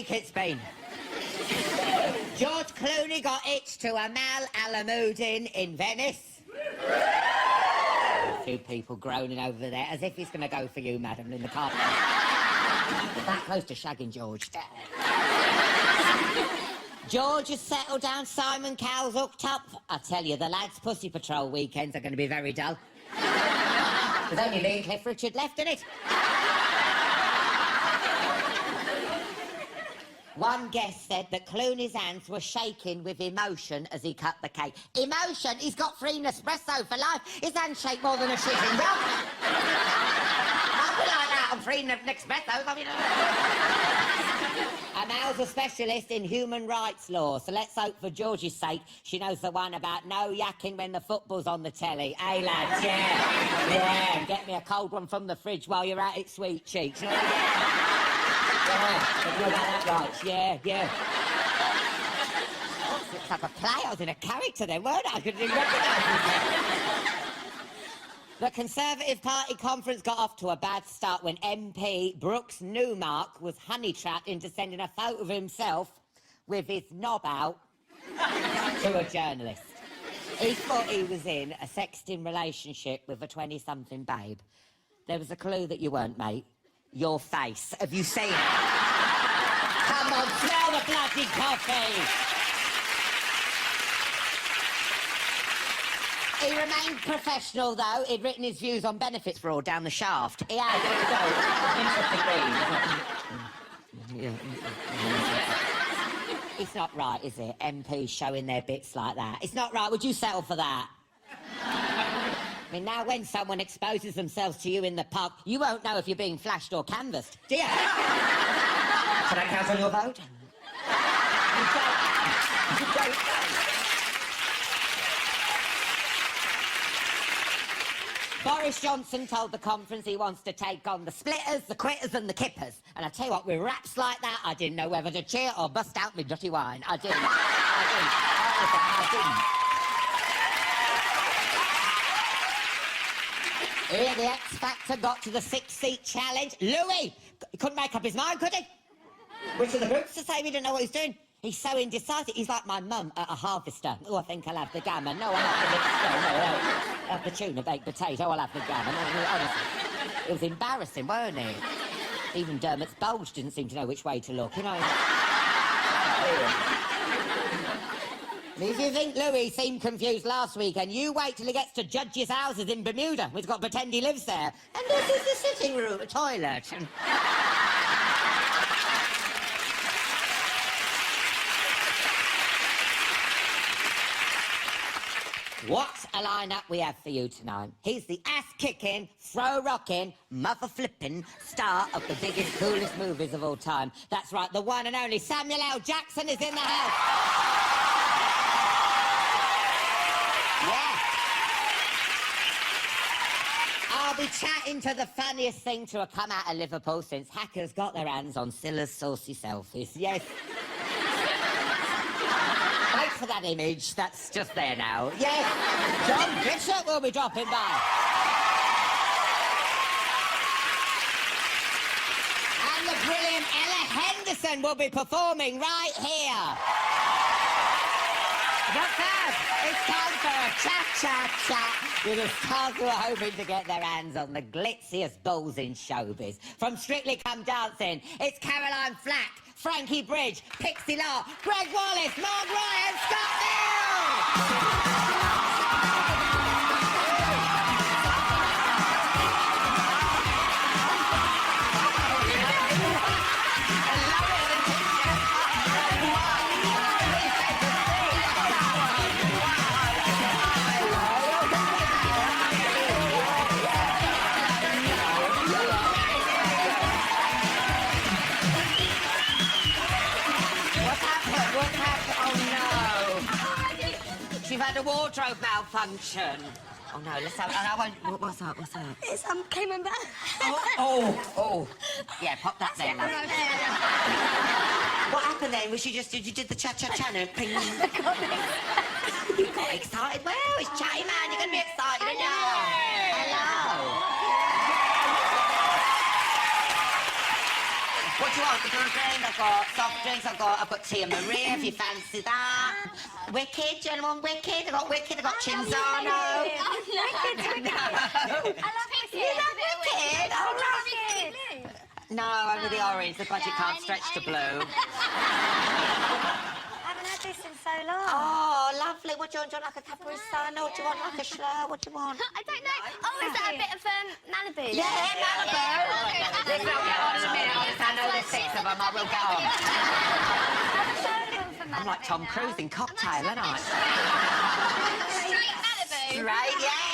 week it's been. George Clooney got hitched to Amal Alamuddin in Venice. A few people groaning over there, as if he's going to go for you, madam, in the car. That close to shagging George. George has settled down, Simon Cowell's hooked up. I tell you, the lads' Pussy Patrol weekends are going to be very dull. There's only me and Cliff Richard left in it. One guest said that Clooney's hands were shaking with emotion as he cut the cake. Emotion? He's got free Nespresso for life. His hands shake more than a shitting dog. I'll be like that on free Nespressos. I mean... Amal's a specialist in human rights law, so let's hope for George's sake she knows the one about no yakking when the football's on the telly. Hey, lads, yeah. Yeah, get me a cold one from the fridge while you're at it, sweet cheeks. Yeah, you got that right. Yeah. Oh, looks like a play. I was in a character then, weren't I? I couldn't even recognise it. The Conservative Party conference got off to a bad start when MP Brooks Newmark was honey-trapped into sending a photo of himself with his knob out to a journalist. He thought he was in a sexting relationship with a 20-something babe. There was a clue that you weren't, mate. Your face. Have you seen it? Come on, smell the bloody coffee! He remained professional, though. He'd written his views on benefits fraud down the shaft. He had. It's not right, is it? MPs showing their bits like that. It's not right. Would you settle for that? I mean, now when someone exposes themselves to you in the pub, you won't know if you're being flashed or canvassed, do you? Can I count on your vote? You don't. Boris Johnson told the conference he wants to take on the splitters, the quitters and the kippers. And I tell you what, with raps like that, I didn't know whether to cheer or bust out my dirty wine. I didn't. Here, the X Factor got to the 6-seat challenge. Louis! He couldn't make up his mind, could he? Which of the groups to say we didn't know what he's doing? He's so indecisive. He's like my mum at a harvester. Oh, I think I'll have the gammon. No, I'll have the have the tuna baked potato. I'll have the gammon. Honestly, it was embarrassing, weren't it? Even Dermot's bulge didn't seem to know which way to look, you know. If you think Louis seemed confused last week, and you wait till he gets to Judge's houses in Bermuda. We've got to pretend he lives there. And this is the sitting room, a toilet. What a lineup we have for you tonight. He's the ass-kicking, throw-rocking, mother-flipping star of the biggest, coolest movies of all time. That's right, the one and only Samuel L. Jackson is in the house. Yeah. I'll be chatting to the funniest thing to have come out of Liverpool since hackers got their hands on Scylla's saucy selfies. Yes. Thanks for that image. That's just there now. Yes, John Bishop will be dropping by. And the brilliant Ella Henderson will be performing right here. What's that? It's time for a chat with the stars who are hoping to get their hands on the glitziest balls in showbiz. From Strictly Come Dancing, it's Caroline Flack, Frankie Bridge, Pixie Lott, Gregg Wallace, Wright and Scott Mills! You've had a wardrobe malfunction. Oh no, let's have. I won't. What's up? It's came and back. Oh. Yeah, pop that there, love. What happened then? Was you did the cha-cha-cha and ping? You got excited. Well, it's Chatty Man. You're gonna be excited, aren't you? Hello. What do you want? got the drink, I've got soft drinks, I've got Tia Maria, if you fancy that. Wicked, anyone wicked? I've got Wicked, I've got Cinzano. Wicked. I love Wicked. You love Wicked? Oh, Wicked. No, only the orange. The budget can't stretch to blue. I haven't had this in so long. Oh, lovely. What do you want? Do you want like a Caprisano? Or do you want like a Schlur? What do you want? I don't know. Oh, is that a bit of Malibu? Yeah, Malibu. Let's not get on in a minute. I know there's 6 of them. I will get on. I'm like Tom Cruise in Cocktail, aren't I? Straight Malibu. Right, yeah.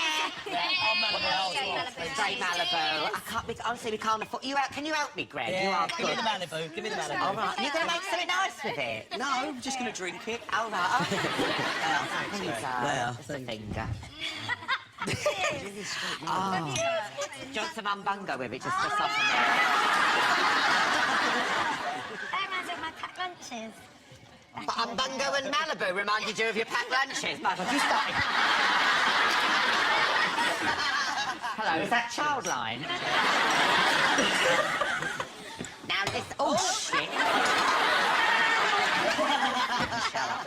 Straight Malibu. I can't. Honestly, we can't afford. Can you help me, Greg? Yeah, you are give good. me the Malibu. Give me the Malibu. All right. You're going to make something nice with it. No, I'm just going to drink it. All right. Well, Just a finger. Oh. Do you want some umbungo with it, just to soften it? That reminds me of my packed lunches. But umbungo and Malibu reminded you of your packed lunches. My God, you started. Hello, is that Childline? Now this... Oh, shit. Shut up.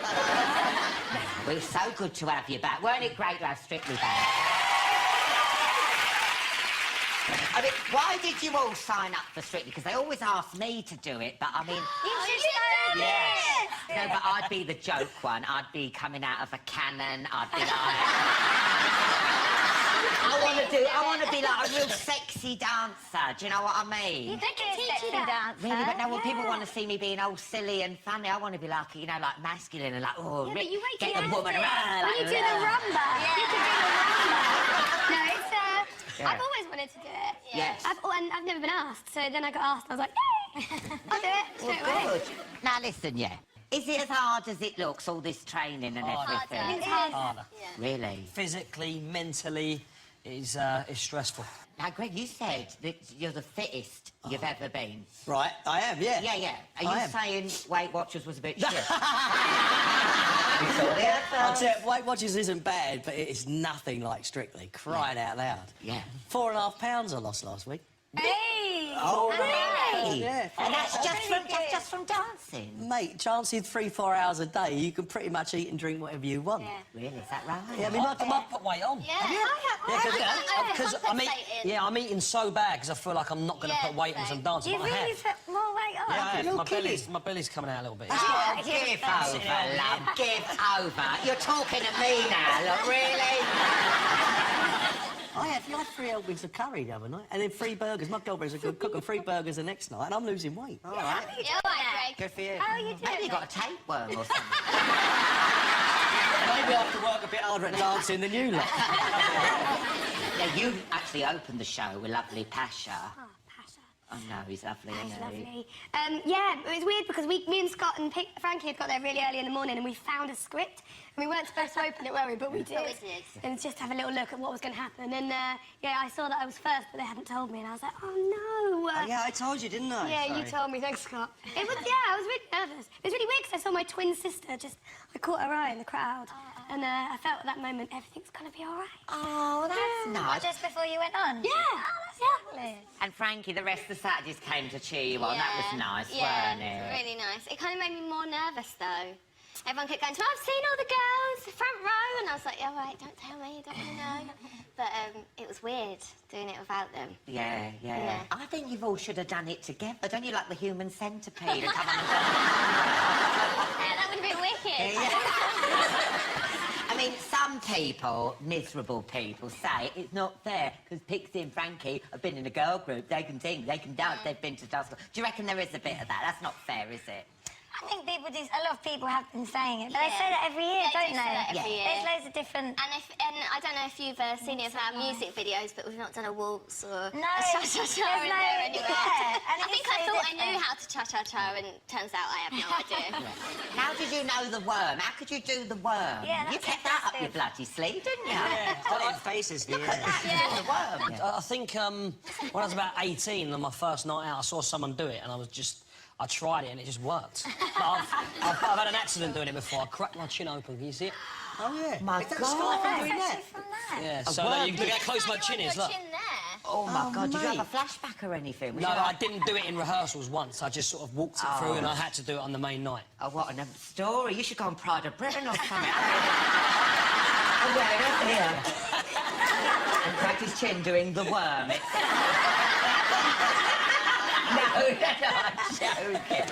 We were so good to have you back. Weren't it great to have Strictly back? I mean, why did you all sign up for Strictly? Because they always ask me to do it, but I mean... Yes. No, but I'd be the joke one. I'd be coming out of a cannon. I'd be like... I want to be like a real sexy dancer. Do you know what I mean? They can teach you that. Really, but no, well, people want to see me being all silly and funny. I want to be like, you know, like masculine and like, oh, Yeah, but you wait get till a you woman have around. When you do the rumba. Yeah. You can do the rumba. No, it's Yeah. I've always wanted to do it. Yes. And I've never been asked, so then I got asked. I was like, yay! I'll do it straight away. Good. Now listen, yeah. Is it as hard as it looks? All this training and everything. It's hard. Harder. Really? Physically, mentally, is stressful. Now, Greg, you said that you're the fittest you've ever been. Right, I am, yeah. Yeah, yeah. Are I you am. saying Weight Watchers was a bit shit? I'll tell you, Weight Watchers isn't bad, but it is nothing like Strictly. Crying out loud. Yeah. 4.5 pounds I lost last week. Hey! Oh, Really? Yeah. And that's just from dancing? Mate, chancing 3-4 hours a day, you can pretty much eat and drink whatever you want. Yeah. Really, is that right? Yeah, I mean, I put weight on. Because I'm eating so bad because I feel like I'm not going to put weight on some dancing. You but I really have. put more weight on. Yeah, I have. You're My belly's coming out a little bit. Oh, give over, love. Give over. You're talking to me now, look, really? I had 3 helpings of curry the other night, and then 3 burgers. My girlfriend's a good cook, and 3 burgers the next night, and I'm losing weight. All right. Yeah, Greg. Good for you. How are you doing? Maybe you got a tapeworm or something. Maybe I have to work a bit harder at dancing than you lot. Yeah, you actually opened the show with lovely Pasha. Oh, Pasha. Oh, no, he's lovely, That's isn't he? lovely. Yeah, it was weird because me and Scott and Frankie had got there really early in the morning and we found a script. And we weren't supposed to open it, were we? But we did. But we did. And just have a little look at what was going to happen. And, yeah, I saw that I was first, but they hadn't told me. And I was like, oh, no. Yeah, I told you, didn't I? Yeah, you told me. Thanks, Scott. It was, yeah, I was really nervous. It was really weird because I saw my twin sister I caught her eye in the crowd. And I felt at that moment everything's going to be all right. Oh, that's nice. Just before you went on? Yeah. Oh, that's lovely. And Frankie, the rest of the Saturdays came to cheer you on. That was nice, yeah, weren't it? Really nice. It kind of made me more nervous, though. Everyone kept going, I've seen all the girls, the front row. And I was like, yeah, right, don't tell me, you don't want to know. But it was weird doing it without them. Yeah. Yeah. I think you all should have done it together. Don't you like the human centipede? And come on and Yeah, that would have been wicked. I mean, some people, miserable people, say it's not fair because Pixie and Frankie have been in a girl group. They can sing, they can dance, they've been to dance school. Do you reckon there is a bit of that? That's not fair, is it? I think a lot of people have been saying it, but they say that every year, don't They do say that every year. There's loads of different... And I don't know if you've seen any of our music videos, but we've not done a waltz or No, a cha-cha-cha in there's there anywhere. yeah, and I think I thought I knew how to cha-cha-cha, and turns out I have no idea. How did you know the worm? How could you do the worm? Yeah, you that's kept that up your impressive. bloody sleeve, didn't you? Yeah, got it in faces. Look at that, the worm. I think when I was about 18, on my first night out, I saw someone do it, and I I tried it and it just worked. But I've had an accident doing it before. I cracked my chin open. Can you see it? Oh, yeah. My Is that God. Sky from doing It's that? actually from that. Yeah, so look, you can look how close my chin is, look. Chin there. Oh, my God, did you mate. have a flashback or anything? Was No, you I like- did it in rehearsals once. I just sort of walked it through and I had to do it on the main night. Oh, what a story. You should go on Pride of Britain or something. Oh, wear it here. And crack his chin doing the worm. No, I'm joking.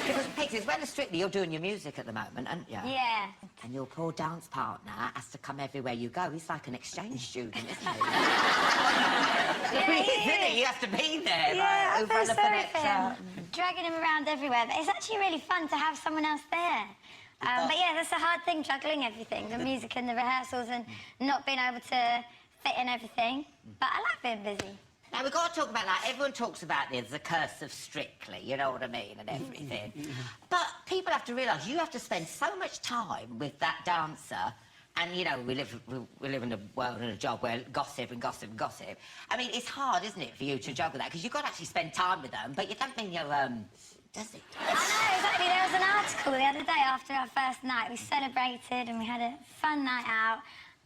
Because, Pixie, as well as Strictly, you're doing your music at the moment, aren't you? Yeah. And your poor dance partner has to come everywhere you go. He's like an exchange student, isn't he? He is, isn't he? You have to be there. Yeah, like, I over feel on the sorry for Peninsula. him. Dragging him around everywhere. But it's actually really fun to have someone else there. But yeah, that's a hard thing, juggling everything, the music and the rehearsals and not being able to fit in everything. But I like being busy. Now, we've got to talk about, like, everyone talks about the curse of Strictly, you know what I mean, and everything. But people have to realise you have to spend so much time with that dancer, and, you know, we live in a world and a job where gossip and gossip and gossip. I mean, it's hard, isn't it, for you to juggle that, because you've got to actually spend time with them, but you don't mean you're, does it? I know, exactly. There was an article the other day after our first night. We celebrated and we had a fun night out.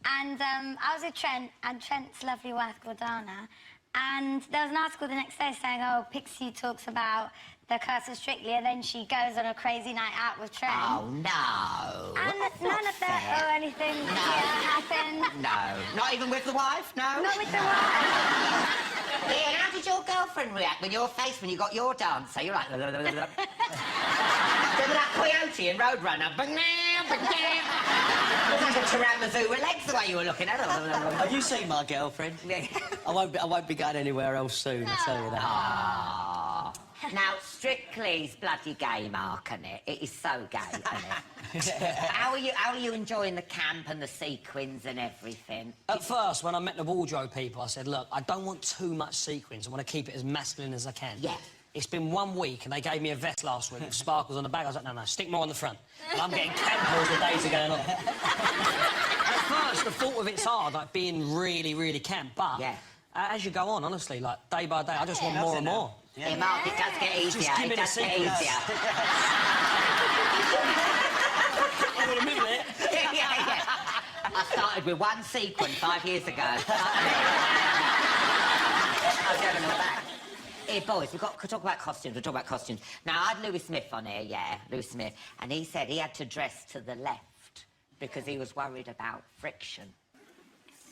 And I was with Trent and Trent's lovely wife, Gordana. And there was an article the next day saying, oh, Pixie talks about the curse of Strictly, and then she goes on a crazy night out with Trent. Oh, no. And none of that or anything happened. No. Not even with the wife, no? Not with the wife. Ian, how did your girlfriend react when your face, when you got your dancer? You're like... Remember that coyote in Roadrunner? It was like a tiramisu with legs the way you were looking at her. Have you seen my girlfriend? I won't be going anywhere else soon, I tell you that. Aww. Now, Strictly's bloody gay, Mark, isn't it? It is so gay, isn't it? How are you enjoying the camp and the sequins and everything? At first, when I met the wardrobe people, I said, look, I don't want too much sequins. I want to keep it as masculine as I can. Yeah. It's been 1 week, and they gave me a vest last week with sparkles on the back. I was like, no, stick more on the front. And I'm getting camp as the days are going on. At first, the thought of it's hard, like, being really, really camp, but Yeah. as you go on, honestly, like, day by day, I just want more and more. Yeah, Mark, it does get easier. Just give me It the does get sequins. easier. Give it a minute. Yeah. I started with one sequin 5 years ago. I'll go and all back. Here, boys, we've got to talk about costumes. We'll talk about costumes. Now, I had Louis Smith on here, yeah, Louis Smith, and he said he had to dress to the left because he was worried about friction.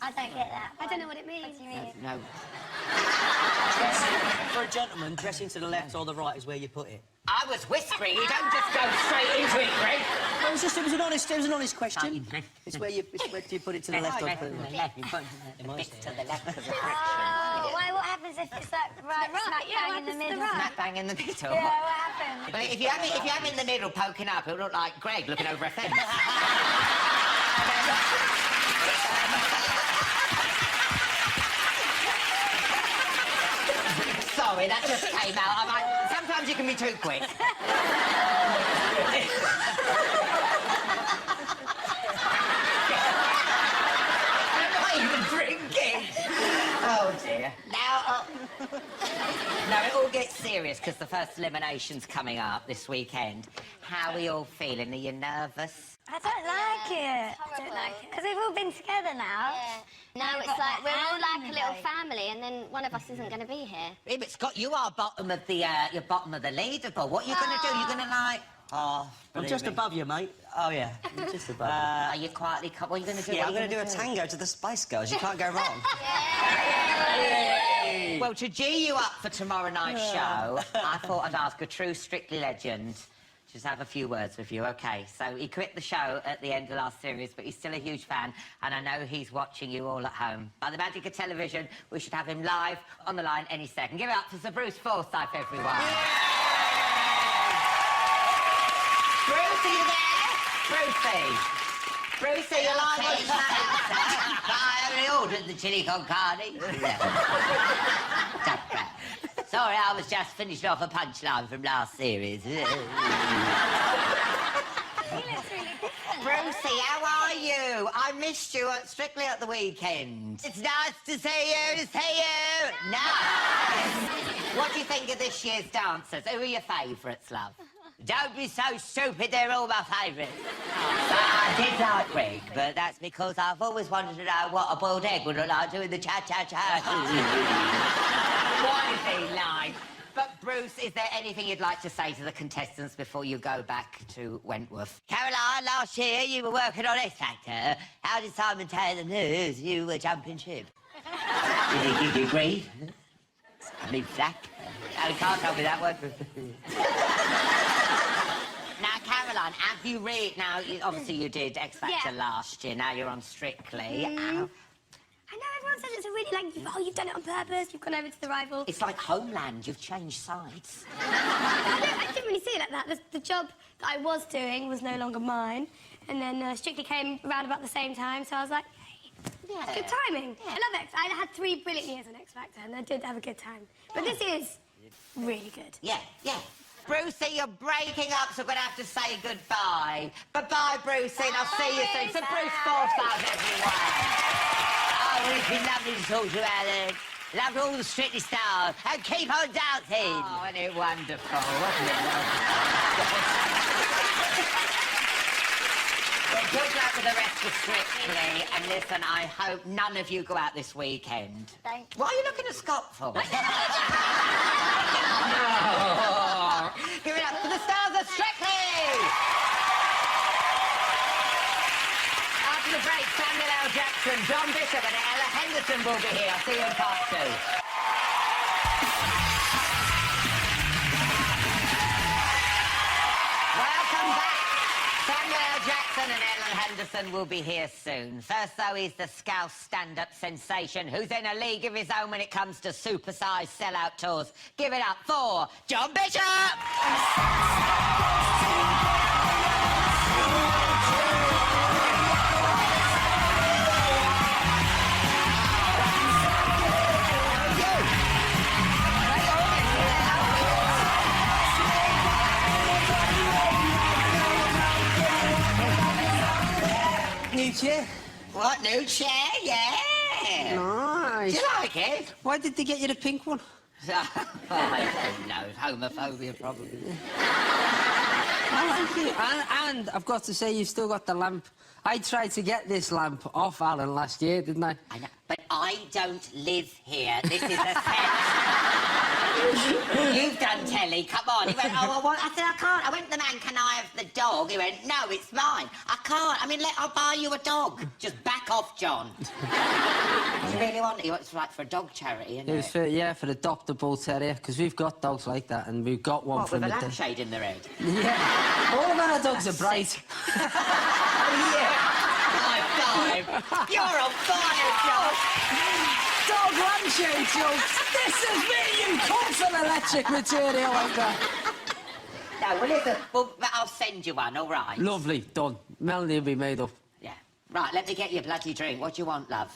I don't get that. I don't know what it means. What do you mean? No. For a gentleman, dressing to the left or the right is where you put it. I was whispering. You don't just go straight into it, Greg. Well, it was an honest question. It's where do you put it to the left or to the right? Left. Bit to the left because of friction. Oh, why, what happens if it's like right, smack bang in the middle? Smack bang in the middle. Yeah, what happens? But if you have it in the middle poking up, it'll look like Greg looking over a fence. Sorry, that just came out. Sometimes you can be too quick. I'm not even drinking. Oh, dear. Now, it all gets serious because the first elimination's coming up this weekend. How are you all feeling? Are you nervous? I don't like it. I don't like it. Because we've all been together now. Yeah. Now it's but like we're all like a Anne, little like- family, and then one of us isn't going to be here. Yeah, but Scott, you are bottom of the you're bottom of the leaderboard. What are you going to do? You're going to like? Oh, I'm just above you, mate. Oh, yeah. I'm just above Are you quietly? What are you going to do? Yeah, What I'm are you going to do a tango to the Spice Girls. You can't go wrong. Well, to G you up for tomorrow night's show, I thought I'd ask a true Strictly legend to just have a few words with you. Okay, so he quit the show at the end of last series, but he's still a huge fan, and I know he's watching you all at home. By the magic of television, we should have him live on the line any second. Give it up for Sir Bruce Forsyth, everyone. Bruce, are you there? Brucey, you're live on the I only ordered the chili con carne. Sorry, I was just finishing off a punchline from last series. He looks really different. Brucey, how are you? I missed you at Strictly at the weekend. It's nice to see you, Nice. What do you think of this year's dancers? Who are your favourites, love? Don't be so stupid, they're all my favourites. I did like Gregg, but that's because I've always wanted to know what a boiled egg would look like doing the cha-cha-cha. What is he like? But, Bruce, is there anything you'd like to say to the contestants before you go back to Wentworth? Caroline, last year you were working on X Factor. How did Simon tell the news you were jumping ship? Did he give you grief? I mean, Flack? Alan Carr told me that one. Now, Caroline, have you now, obviously you did X Factor last year, now you're on Strictly. I know everyone says it's a really, like, oh, you've done it on purpose, you've gone over to the rival. It's like Homeland, you've changed sides. I didn't really see it like that. The job that I was doing was no longer mine, and then Strictly came around about the same time, so I was like, hey, it's good timing. I love X. I had 3 brilliant years on X Factor, and I did have a good time. But this is really good. Yeah. Brucey, you're breaking up, so we're going to have to say goodbye. Bye-bye, Brucey, and I'll see you soon. So, Bruce Forsyth, everyone. Oh, it's been lovely to talk to you, Alan. Loved all the Strictly stars. And keep on dancing. Oh, wasn't it wonderful? Wasn't it Well, good luck with the rest of Strictly. And listen, I hope none of you go out this weekend. Thank you. What are you looking at Scott for? No. Give it up to the stars of Strictly! After the break, Samuel L. Jackson, John Bishop and Ella Henderson will be here. I'll see you in part 2. Welcome back. Samuel L. Jackson and Ellen Henderson will be here soon. First, though, he's the Scouse stand-up sensation who's in a league of his own when it comes to supersized sellout tours. Give it up for John Bishop! New chair. What, new chair? Yeah. Nice. Do you like it? Why did they get you the pink one? I don't know. Homophobia, probably. I like it. And I've got to say, you've still got the lamp. I tried to get this lamp off Alan last year, didn't I? I know, but I don't live here. This is a set. You've done telly, come on. He went, oh, well, I said, I can't. I went to the man, can I have the dog? He went, no, it's mine. I can't. I mean, I'll buy you a dog. Just back off, John. You really want it? It's like for a dog charity, isn't it? It was for, yeah, for adoptable terrier, because we've got dogs like that, and we've got one What, from with a the... lampshade in their head? Yeah. All of our dogs are bright. Yeah. High five. You're on fire, Josh. Dog lampshade jokes. This is me. You come from electric material like that. No, well, listen, well, I'll send you one, all right? Lovely. Done. Melanie will be made up. Yeah. Right, let me get you a bloody drink. What do you want, love?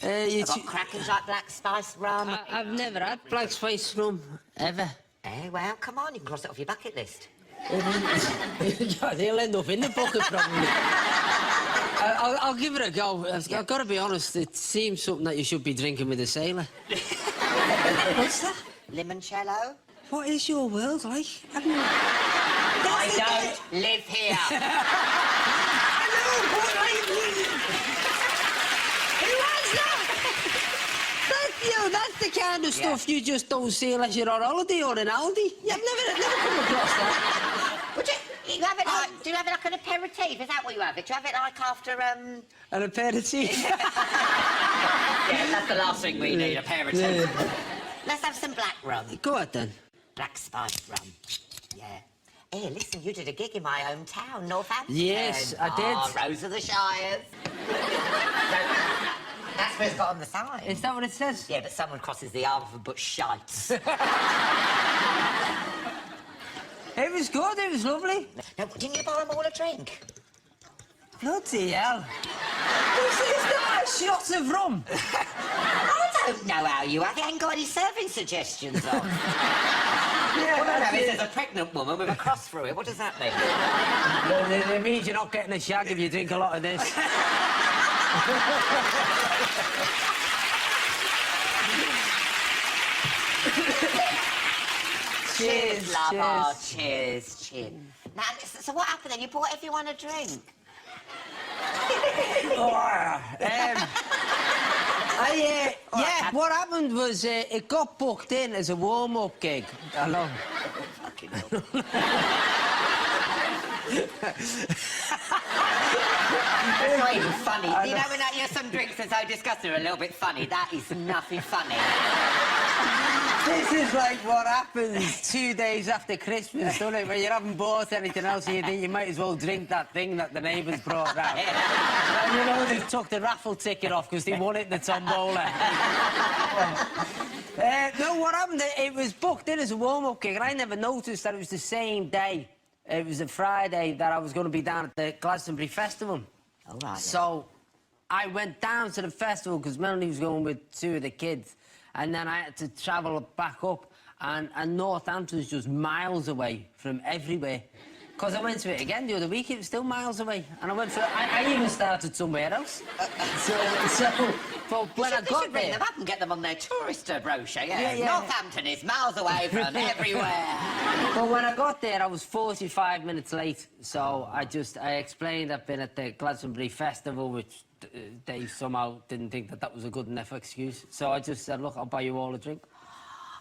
You I've got crackers like black spice rum. I've never had black spice rum, ever. Eh, well, come on, you can cross it off your bucket list. He'll end up in the bucket, probably. I'll give it a go. I've got to be honest, it seems something that you should be drinking with a sailor. What's that? Limoncello? What is your world like? I don't live here. I know, but who was that? That's the kind of stuff you just don't see unless you're on holiday or in Aldi. You've never come across that. Would you have it like, do you have it like an aperitif? Is that what you have it? Do you have it like after, An aperitif? Yeah, that's the last thing we need, aperitif. Yeah. Let's have some black rum. Go ahead, then. Black spice rum. Yeah. Hey, listen, you did a gig in my hometown, Northampton. Yes, I did. Oh, Rose of the Shires. That's what it's got on the side. Is that what it says? Yeah, but someone crosses the arm for but shites. It was good, it was lovely. No, didn't you buy them all a drink? Bloody hell. This is not a shot of rum. I don't know how you have. You ain't got any serving suggestions on. Well, no, it says a pregnant woman with a cross through it. What does that mean? Well, it means you're not getting a shag if you drink a lot of this. Cheers, love. Oh, cheers, cheers. Now, so what happened then? You bought everyone a drink? Yeah, what happened was it got booked in as a warm-up gig. Hello. It's not even funny. You know, when some drinks are so disgusting are a little bit funny. That is nothing funny. This is like what happens 2 days after Christmas, doesn't it? When you haven't bought anything else and you think you might as well drink that thing that the neighbours brought round. And you know, they took the raffle ticket off because they won it in the tombola. No, what happened, it was booked in as a warm-up gig and I never noticed that it was the same day. It was a Friday that I was going to be down at the Glastonbury Festival. All right. So I went down to the festival because Melanie was going with 2 of the kids. And then I had to travel back up, and Northampton's just miles away from everywhere. Because I went to it again the other week, it was still miles away. And I went for I even started somewhere else. But when I got should there... ring them up and get them on their tourist brochure, yeah. Yeah. Northampton is miles away from everywhere. But when I got there, I was 45 minutes late. So I explained I've been at the Glastonbury Festival, which they somehow didn't think that was a good enough excuse. So I just said, look, I'll buy you all a drink.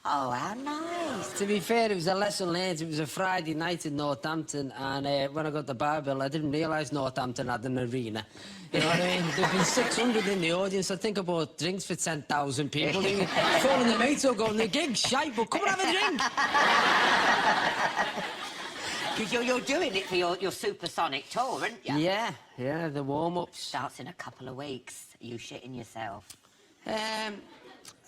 Oh, how nice. To be fair, it was a lesson learned. It was a Friday night in Northampton, and when I got the bar bill, I didn't realise Northampton had an arena. You know what I mean? There'd been 600 in the audience. I think I bought drinks for 10,000 people. Phoning the mates up going, the gig's shite, but come and have a drink. Because you're doing it for your Supersonic tour, aren't you? Yeah, the warm-ups. Starts in a couple of weeks. Are you shitting yourself?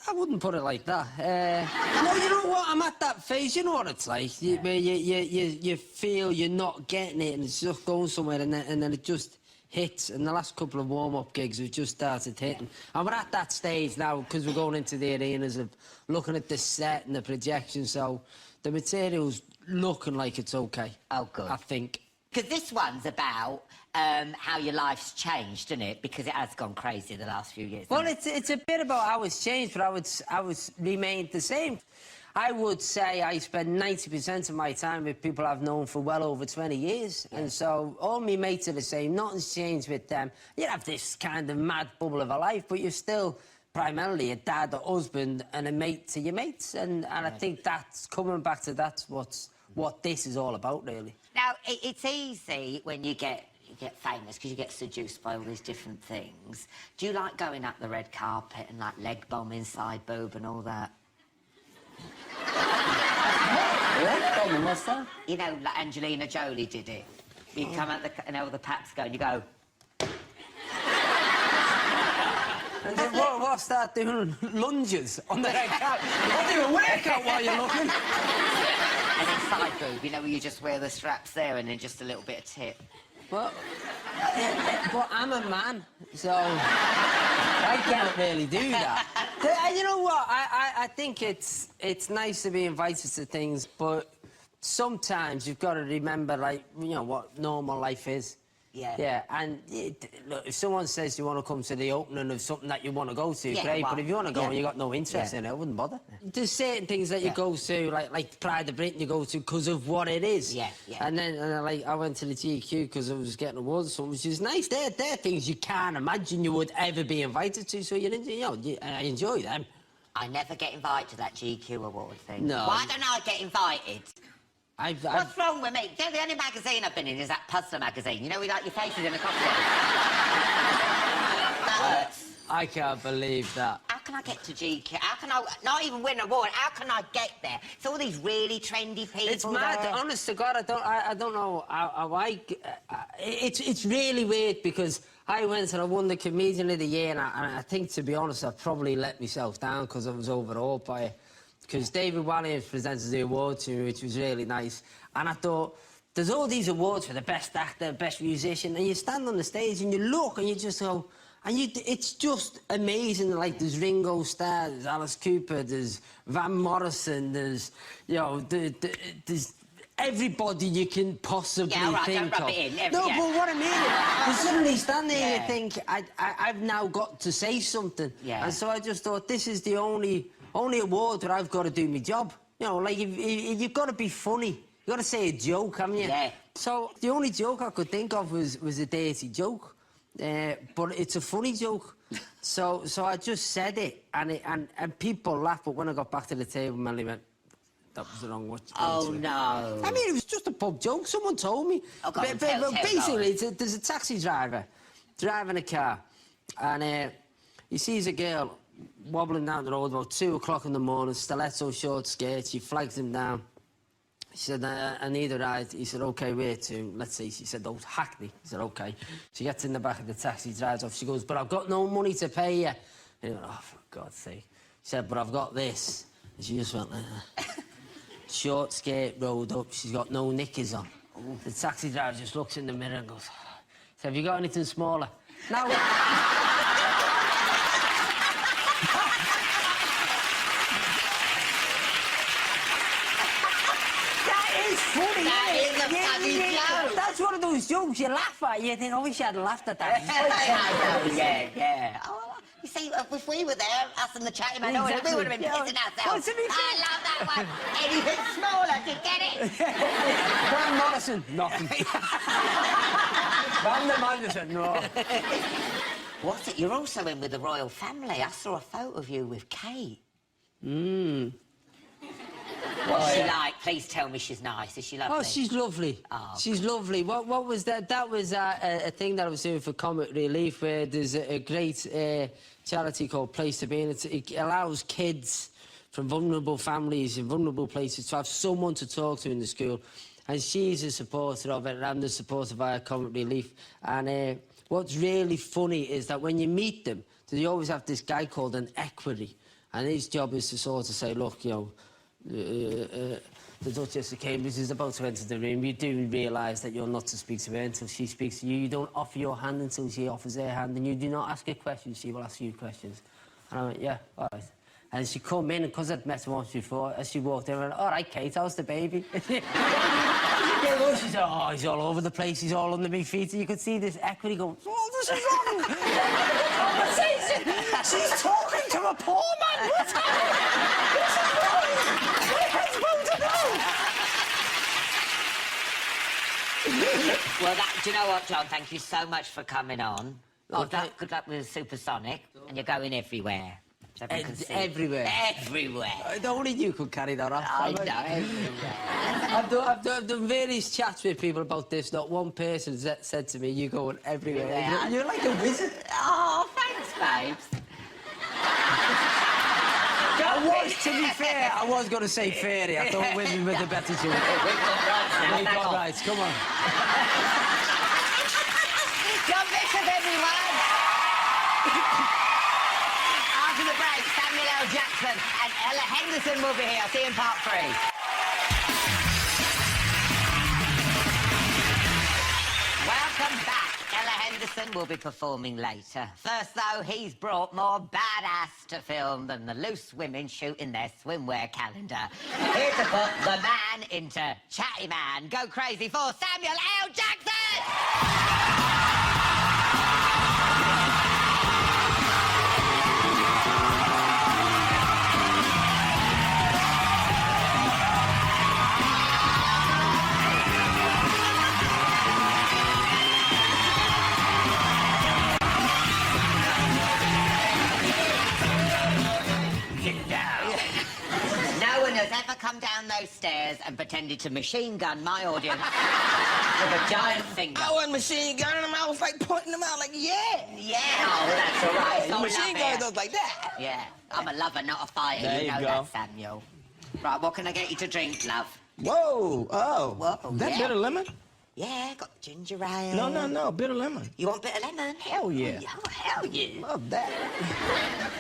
I wouldn't put it like that. No, you know what? I'm at that phase. You know what it's like. Where you feel you're not getting it, and it's just going somewhere, and then it just hits. And the last couple of warm-up gigs have just started hitting. And we're at that stage now because we're going into the arenas of looking at the set and the projection. So the material's looking like it's okay. Oh, good. I think. Because this one's about how your life's changed, isn't it? Because it has gone crazy the last few years. Well, it's a bit about how it's changed, but I would remained the same. I would say I spend 90% of my time with people I've known for well over 20 years. Yeah. And so all my mates are the same. Nothing's changed with them. You have this kind of mad bubble of a life, but you're still primarily a dad, a husband, and a mate to your mates. And I think that's coming back to that's what this is all about, really. Now, it's easy when you get famous because you get seduced by all these different things. Do you like going up the red carpet and like leg bombing, side boob and all that? Leg bombing, what's that? You know, like Angelina Jolie did it. You come out the packs go and you go. And then what's that doing? Lunges on the red carpet? I'll do a workout while you're looking. And then side boob, you know, where you just wear the straps there and then just a little bit of tip. Well, but I'm a man, so I can't really do that. You know what? I think it's nice to be invited to things, but sometimes you've got to remember, like, you know, what normal life is. Yeah. Yeah, and look, if someone says you want to come to the opening of something that you want to go to, great, but if you want to go and you've got no interest in it, I wouldn't bother. There's certain things that you go to, like Pride of Britain, you go to because of what it is. Yeah. And then, I went to the GQ because I was getting awards, so which is nice. They're things you can't imagine you would ever be invited to, so I enjoy them. I never get invited to that GQ award thing. No. Why don't I get invited? What's wrong with me? The only magazine I've been in is that Puzzler magazine. You know, we like your faces in the cocktail. That hurts. I can't believe that. How can I get to GQ? How can I not even win an award? How can I get there? It's all these really trendy people. It's mad. There. Honest to God, I don't know how it's really weird because I went and I won the Comedian of the Year, and I think, to be honest, I probably let myself down because I was overawed by it. Because David Walliams presented the award to me, which was really nice. And I thought, there's all these awards for the best actor, best musician, and you stand on the stage and you look and you just go, And it's just amazing. Like, there's Ringo Starr, there's Alice Cooper, there's Van Morrison, there's, you know, there's everybody you can possibly think don't rub of. it in. No, yeah. but what I mean, you suddenly stand there and Yeah. you think, I've now got to say something. Yeah. And so I just thought, this is the only award where I've got to do my job. You know, like, if you've got to be funny, you've got to say a joke, haven't you? Yeah. So the only joke I could think of was a dirty joke. But it's a funny joke. So I just said it, and people laughed, but when I got back to the table, Melanie went, that was the wrong one. Oh, no. I mean, it was just a pub joke. Someone told me. Oh, go on, tell, basically, there's a taxi driver driving a car, and he sees a girl wobbling down the road about 2 o'clock in the morning, stiletto short skirt. She flags him down. She said, I need a ride. He said, OK, where to? Let's see. She said, oh, Hackney. He said, OK. She gets in the back of the taxi, drives off. She goes, but I've got no money to pay you. And he went, oh, for God's sake. She said, but I've got this. And she just went like that. Short skirt rolled up. She's got no knickers on. Ooh. The taxi driver just looks in the mirror and goes, so have you got anything smaller? Now... Funny, that is a funny joke. That's one of those jokes you laugh at. You think, I wish I'd laughed at that. yeah. Oh, you see, if we were there, us and the chatty man, Exactly. we would have been pissing ourselves. I love that one. Anything smaller, do you get it? Van Morrison, nothing. Van Morrison, no. What's it? You're also in with the royal family. I saw a photo of you with Kate. What's she like? Please tell me she's nice. Is she lovely? Oh, she's lovely. Oh, she's lovely. What was that? That was a thing that I was doing for Comic Relief, where there's a great charity called Place to Be, and it allows kids from vulnerable families in vulnerable places to have someone to talk to in the school. And she's a supporter of it, and I'm the supporter via Comic Relief. And what's really funny is that when you meet them, they always have this guy called an equerry, and his job is to sort of say, look, you know, the Duchess of Cambridge is about to enter the room. You do realise that you're not to speak to her until she speaks to you. You don't offer your hand until she offers her hand, and you do not ask her questions, she will ask you questions. And I went, yeah, all right. And she come in, and because I'd met her once before, as she walked in, I went, all right, Kate, how's the baby? She said, oh, he's all over the place, he's all under my feet. And you could see this equity going, oh, this is wrong. Conversation. She's talking to a poor man. What's happening? This is wrong. We're supposed to know. Well, do you know what, John? Thank you so much for coming on. Okay. Good luck with Supersonic, and you're going everywhere. So everyone can see. Everywhere. Everywhere. Only you could carry that off. I know, everywhere. I've done various chats with people about this. Not one person said to me, you're going everywhere. Yeah. You're like a wizard. Oh, thanks, babes. To be fair, I was going to say fairy. I thought women were the better two. We've got rights, come on. John Bishop, everyone. After the break, Samuel L. Jackson and Ella Henderson will be here. See you in part 3. Welcome back. Ella Henderson will be performing later. First, though, he's brought more badass to film than the loose women shooting their swimwear calendar. Here to put the man into Chatty Man. Go crazy for Samuel L. Jackson! Ever come down those stairs and pretended to machine gun my audience with a giant finger. I wasn't machine gunning them, I was like pointing them out like, yeah. Yeah, oh, that's all right. The machine gun does like that. Yeah, I'm a lover, not a fighter. There you know you that, go. Samuel. Right, what can I get you to drink, love? Whoa, oh. Whoa, That yeah. bitter lemon? Yeah, got ginger ale. No, bitter lemon. You want bitter lemon? Hell yeah. Oh, hell yeah. Love that.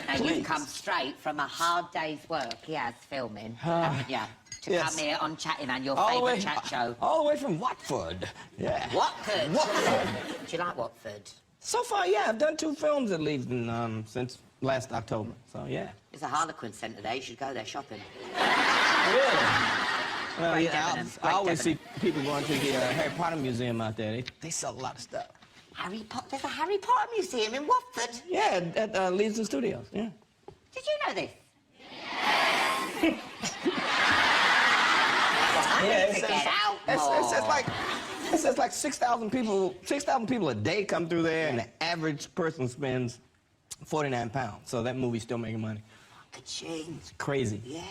And Please. you've come straight from a hard day's work, yes, filming, Ah, haven't you? To yes. come here on Chatty Man, your All the favourite way, chat show. all the way from Watford. Yeah. Watford? Watford. Do you like Watford? So far, yeah, I've done 2 films at least since last October. So yeah. There's a Harlequin Centre there. You should go there shopping. Really? Well, Great yeah, Debenham, I great always see Debenham. people going to the Harry Potter Museum out there. They sell a lot of stuff. There's a Harry Potter museum in Watford. Yeah, at Leeds and Studios. Yeah. Did you know this? Yeah, Get out it's like 6,000 people. 6,000 people a day come through there, and the average person spends 49 pounds. So that movie's still making money. Ka-ching. It's crazy. Yeah.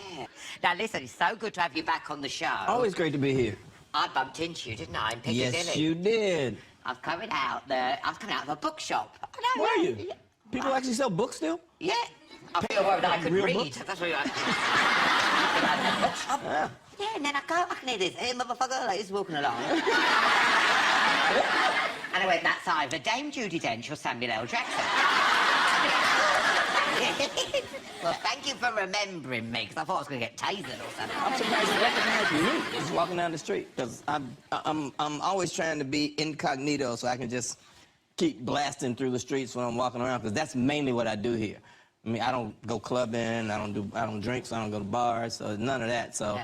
Now listen, it's so good to have you back on the show. Always great to be here. I bumped into you, didn't I, in Piccadilly? Yes, you did. I was coming out of a bookshop. Where are you? People actually sell books still? Yeah. I feel worried I could Real read. books? That's what you Yeah. Yeah, and then I can hear this. Hey, motherfucker, like, he's walking along. And I went, that's either Dame Judi Dench or Samuel L. Jackson. Well, thank you for remembering me, because I thought I was going to get tasered or something. I'm surprised you recognize me just walking down the street, because I'm always trying to be incognito so I can just keep blasting through the streets when I'm walking around, because that's mainly what I do here. I mean, I don't go clubbing, I don't drink, so I don't go to bars, so none of that. So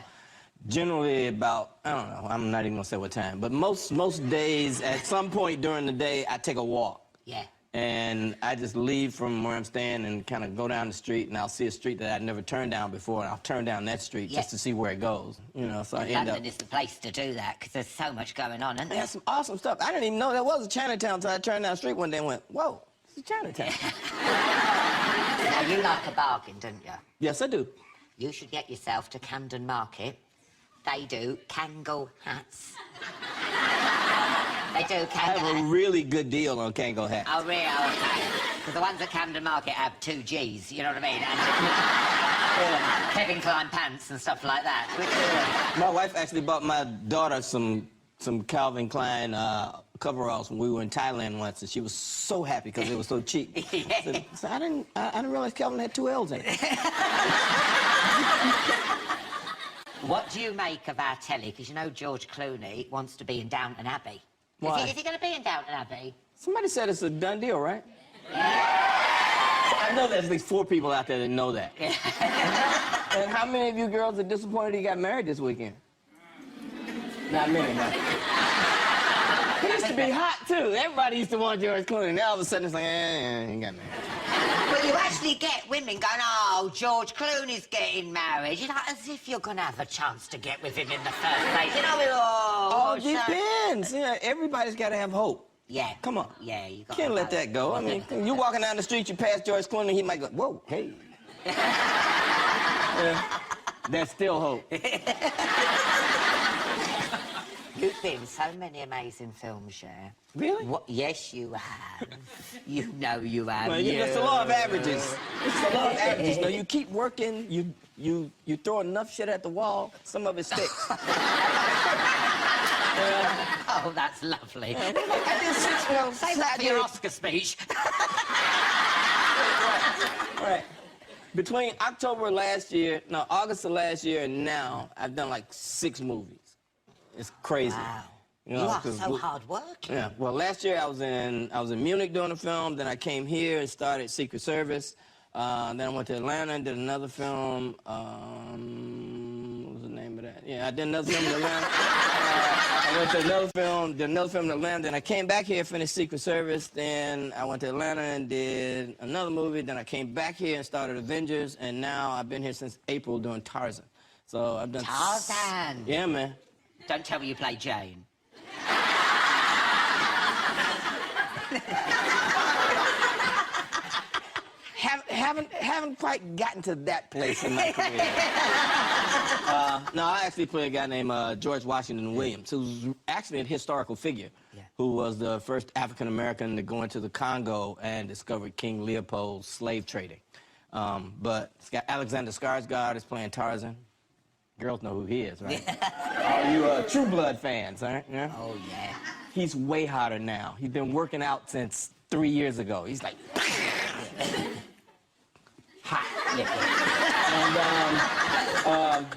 generally about, I don't know, I'm not even gonna say what time, but most days, at some point during the day, I take a walk. Yeah. And I just leave from where I'm staying and kind of go down the street, and I'll see a street that I'd never turned down before, and I'll turn down that street just to see where it goes. You know, so I end up... London is the place to do that, because there's so much going on, isn't there? There's some awesome stuff. I didn't even know there was a Chinatown until I turned down the street one day and went, whoa, it's a Chinatown. Now, you like a bargain, don't you? Yes, I do. You should get yourself to Camden Market. They do Kangol hats. They do Kangol I have a hats. really good deal on Kangol hats. Oh, really? Okay. Because the ones at Camden Market have 2 Gs, you know what I mean? And Kevin Klein pants and stuff like that. My wife actually bought my daughter some Calvin Klein coveralls when we were in Thailand once, and she was so happy because it was so cheap. So I didn't realize Calvin had 2 L's in it. What do you make of our telly? Because you know George Clooney wants to be in Downton Abbey. Why? Is he going to be in Downton Abbey? Somebody said it's a done deal, right? I know there's at least 4 people out there that know that. And how many of you girls are disappointed he got married this weekend? Not many, no. He used to be hot, too. Everybody used to want George Clooney. Now all of a sudden it's like, he got married. Well, you actually get women going, oh, George Clooney's getting married. You know, as if you're going to have a chance to get with him in the first place. You know, Depends. Yeah, everybody's got to have hope. Yeah. Come on. Yeah, you got Can't let that go. I mean, you walking down the street, you pass George Clooney, he might go, whoa, hey. There's still hope. You've been in so many amazing films, yeah. Really? What? Yes, you have. You know you have. Well, it's the law of averages. It's the law of averages. You know, you keep working, you throw enough shit at the wall, some of it sticks. Oh, that's lovely. I did 6 films. Say that for your Oscar speech. Right. Between October last year, no, August of last year and now, I've done like 6 movies. It's crazy. Wow. You know, You are so hard working. Yeah. Well, last year I was in Munich doing a film. Then I came here and started Secret Service. Then I went to Atlanta and did another film. What was the name of that? Yeah, I did another film in Atlanta. I went to another film, did another film in Atlanta. Then I came back here, finished Secret Service. Then I went to Atlanta and did another movie. Then I came back here and started Avengers. And now I've been here since April doing Tarzan. So I've done... Tarzan? Yeah, man. Don't tell me you play Jane. Haven't quite gotten to that place in my career. No, I actually play a guy named George Washington Williams, who's actually a historical figure, who was the first African-American to go into the Congo and discovered King Leopold's slave trading. But Alexander Skarsgård is playing Tarzan. Girls know who he is, right? All you True Blood fans, right? Yeah? Oh, yeah. He's way hotter now. He's been working out since 3 years ago. He's like... hot. And,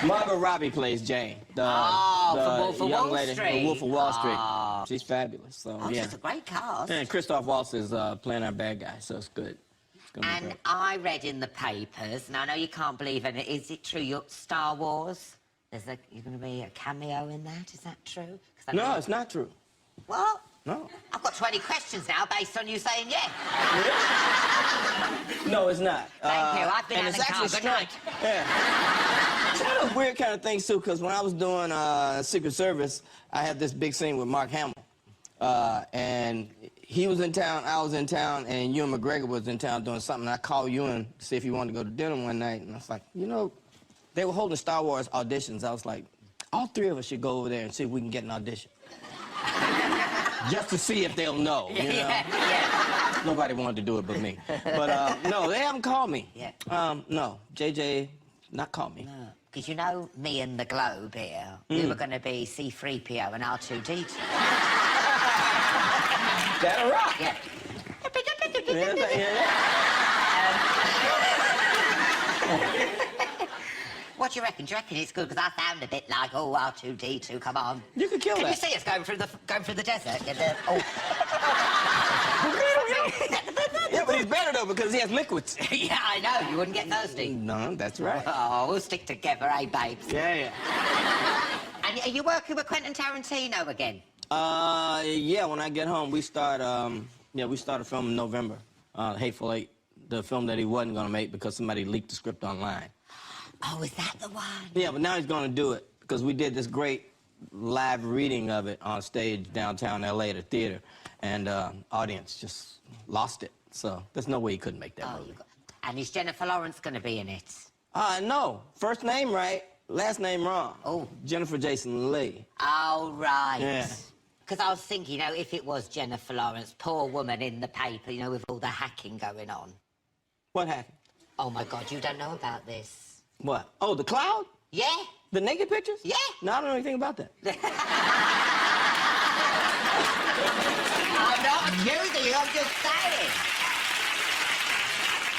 Margot Robbie plays Jane. The Wolf of young Wall lady, Street. the Wolf of Wall Street. cast. She's fabulous. So Oh, yeah. she's a great cast. And Christoph Waltz is playing our bad guy, so it's good. It's gonna be And great. I read in the papers, and I know you can't believe it, is it true you're Star Wars? You're going to be a cameo in that, is that true? 'Cause I No, know- it's not true. What? No. I've got 20 questions now based on you saying yes. No, it's not. Thank you. I've been and Alan it's Carr. actually Good night. Yeah. It's one of those weird kind of things too, because when I was doing Secret Service, I had this big scene with Mark Hamill, and he was in town, I was in town, and Ewan McGregor was in town doing something. I called Ewan to see if he wanted to go to dinner one night, and I was like, you know, they were holding Star Wars auditions. I was like, all three of us should go over there and see if we can get an audition. Just to see if they'll know, you know? Yeah. Nobody wanted to do it but me. But, no, they haven't called me. Yeah. No, JJ not called me. Because you know me and the Globe here, we were going to be C-3PO and R2-D2. That'll rock. Yeah. Yeah. What do you reckon? Do you reckon it's good? Because I sound a bit like, oh, R2-D2, come on. You could kill Can you that. see us going through the desert? Oh. Yeah, but he's better, though, because he has liquids. Yeah, I know. You wouldn't get thirsty. No, that's right. Oh, we'll stick together, eh, babes? Yeah. And are you working with Quentin Tarantino again? Yeah, when I get home, we start a film in November. Hateful Eight, the film that he wasn't going to make because somebody leaked the script online. Oh, is that the one? Yeah, but now he's going to do it because we did this great live reading of it on stage downtown L.A. at a theater, and audience just lost it. So there's no way he couldn't make that movie. And is Jennifer Lawrence going to be in it? No. First name right, last name wrong. Oh. Jennifer Jason Leigh. Oh, right. Yeah. Because I was thinking, you know, if it was Jennifer Lawrence, poor woman in the paper, you know, with all the hacking going on. What happened? Oh, my God, you don't know about this. What? Oh, the cloud? Yeah? The naked pictures? Yeah. No, I don't know anything about that. I'm not accusing you, I'm just saying.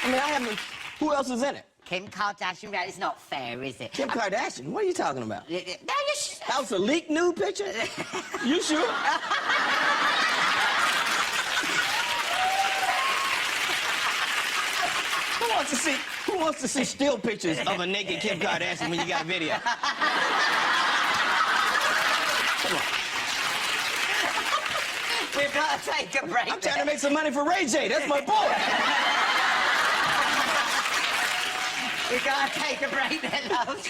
I mean, I haven't... Who else is in it? Kim Kardashian, it's not fair, is it? Kim Kardashian? What are you talking about? No, you should... That was a leaked nude picture? You sure? Who wants to see still pictures of a naked Kim Kardashian when you got a video? Come on. We've got to take a break. I'm trying to make some money for Ray J. That's my boy. We've got to take a break then, love.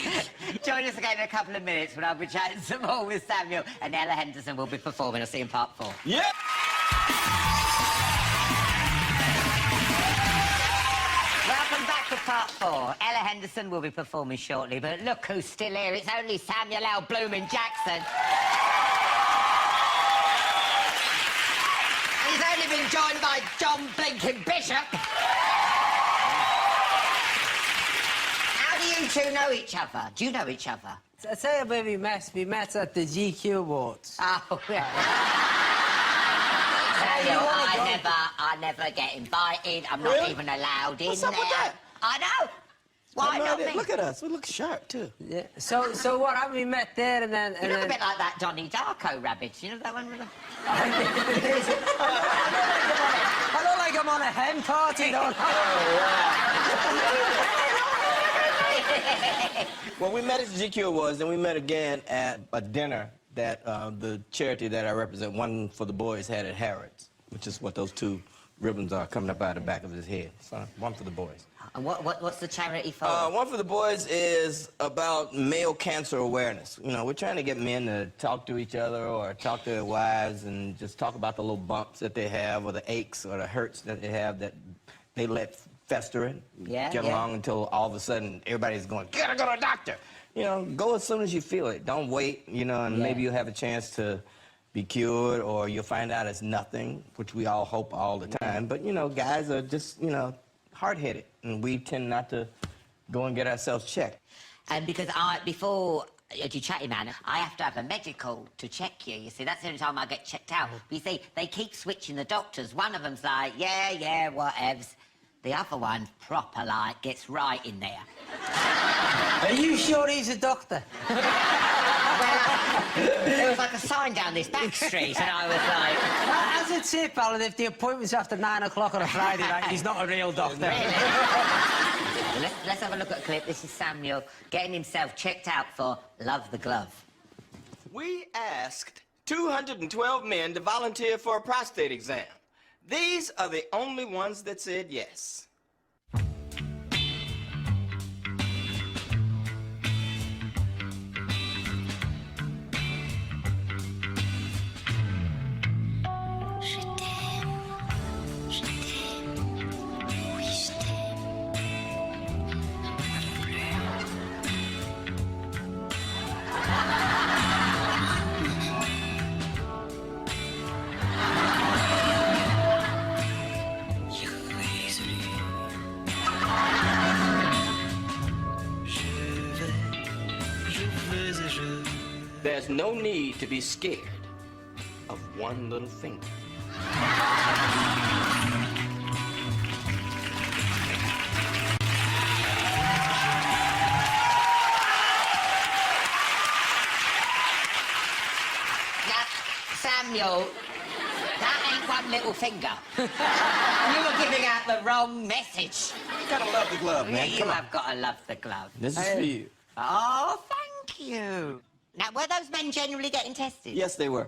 Join us again in a couple of minutes when I'll be chatting some more with Samuel, and Ella Henderson will be performing. I'll see you in part 4. Yeah. Welcome back to part 4. Ella Henderson will be performing shortly, but look who's still here. It's only Samuel L. Bloomin' Jackson. He's only been joined by John Blinken Bishop. How do you two know each other? Do you know each other? I tell you where we met. We met at the GQ Awards. Oh, yeah. Samuel, I never get invited. I'm not Really? even allowed in What's up there. with that? I know. Why not me? Look at us. We look sharp, too. Yeah. So what happened? We met there, and then. You look a bit like that Donnie Darko rabbit. You know that one with the... I look like I'm on a hen party, don't I? Well, we met at the GQ Awards, then we met again at a dinner that the charity that I represent, One for the Boys, had at Harrods, which is what those two ribbons are coming up out of the back of his head. So, One for the Boys. And what's the charity for? One for the Boys is about male cancer awareness. You know, we're trying to get men to talk to each other or talk to their wives and just talk about the little bumps that they have or the aches or the hurts that they have that they let fester and get along until all of a sudden everybody's going, gotta go to a doctor. You know, go as soon as you feel it. Don't wait, you know, and maybe you'll have a chance to be cured or you'll find out it's nothing, which we all hope all the time. But, you know, guys are just, you know, hard-headed, and we tend not to go and get ourselves checked. And because before you chatty man, I have to have a medical to check you. You see, that's the only time I get checked out. But you see, they keep switching the doctors. One of them's like, yeah, whatevs. The other one, proper like, gets right in there. Are you sure he's a doctor? Well, There was like a sign down this back street, and I was like... As a tip, Alan, if the appointment's after 9 o'clock on a Friday night, he's not a real doctor. Really? Let's have a look at a clip. This is Samuel getting himself checked out for Love the Glove. We asked 212 men to volunteer for a prostate exam. These are the only ones that said yes. There's no need to be scared of one little finger. Now, Samuel, that ain't one little finger. You were giving out the wrong message. You gotta love the glove, man. You Come on. have got to love the glove. This is for you. Oh, thank you. Now, were those men generally getting tested? Yes, they were.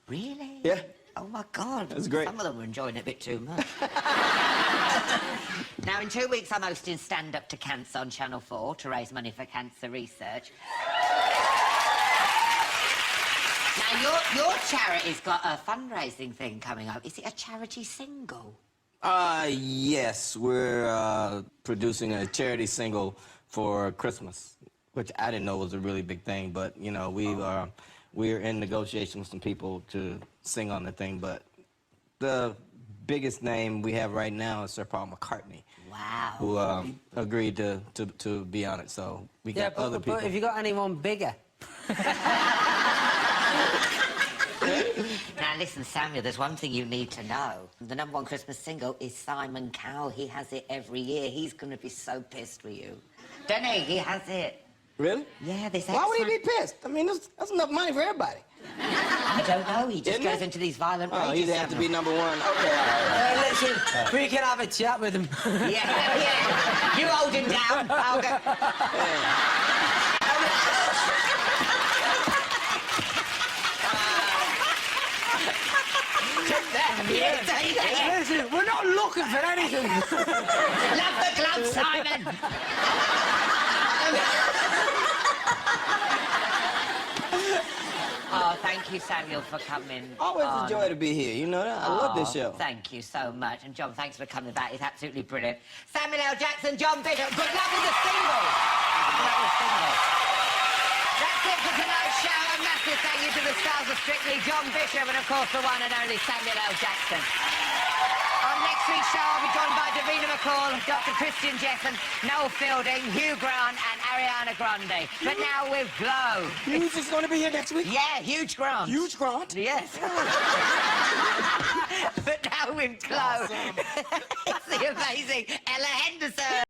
Really? Yeah. Oh, my God. That's great. Some of them were enjoying it a bit too much. Now, in 2 weeks, I'm hosting Stand Up to Cancer on Channel 4 to raise money for cancer research. Now, your charity's got a fundraising thing coming up. Is it a charity single? Yes, we're producing a charity single for Christmas, which I didn't know was a really big thing, but, you know, we're in negotiation with some people to sing on the thing, but the biggest name we have right now is Sir Paul McCartney. Wow. Who agreed to be on it, so we got other people. But have you got anyone bigger? Now, listen, Samuel, there's one thing you need to know. The #1 Christmas single is Simon Cowell. He has it every year. He's going to be so pissed with you. Don't he? He has it. Really? Yeah, this Why would he be pissed? I mean, that's enough money for everybody. I don't know. He just goes into these violent rages. Oh, he'd have to be #1. Okay, all right. Listen, we can have a chat with him. Yeah. You hold him down. I'll go. Take that. Yeah, take that. Listen, we're not looking for anything. Love the glove, Simon. Oh, thank you, Samuel, for coming. Always on. a joy to be here. You know that? I love this show. Thank you so much. And, John, thanks for coming back. It's absolutely brilliant. Samuel L. Jackson, John Bishop. Good luck with the single. Good luck with the single. That's it for tonight's show. A massive thank you to the stars of Strictly, John Bishop, and, of course, the one and only Samuel L. Jackson. On next week's show, I'll be joined by Davina McCall, Dr. Christian Jessen, Noel Fielding, Hugh Grant, and Ariana Grande. But now with Glow. Huge is going to be here next week? Yeah, Huge Grant. Huge Grant? Yes. But now with Glow. It's the amazing Ella Henderson.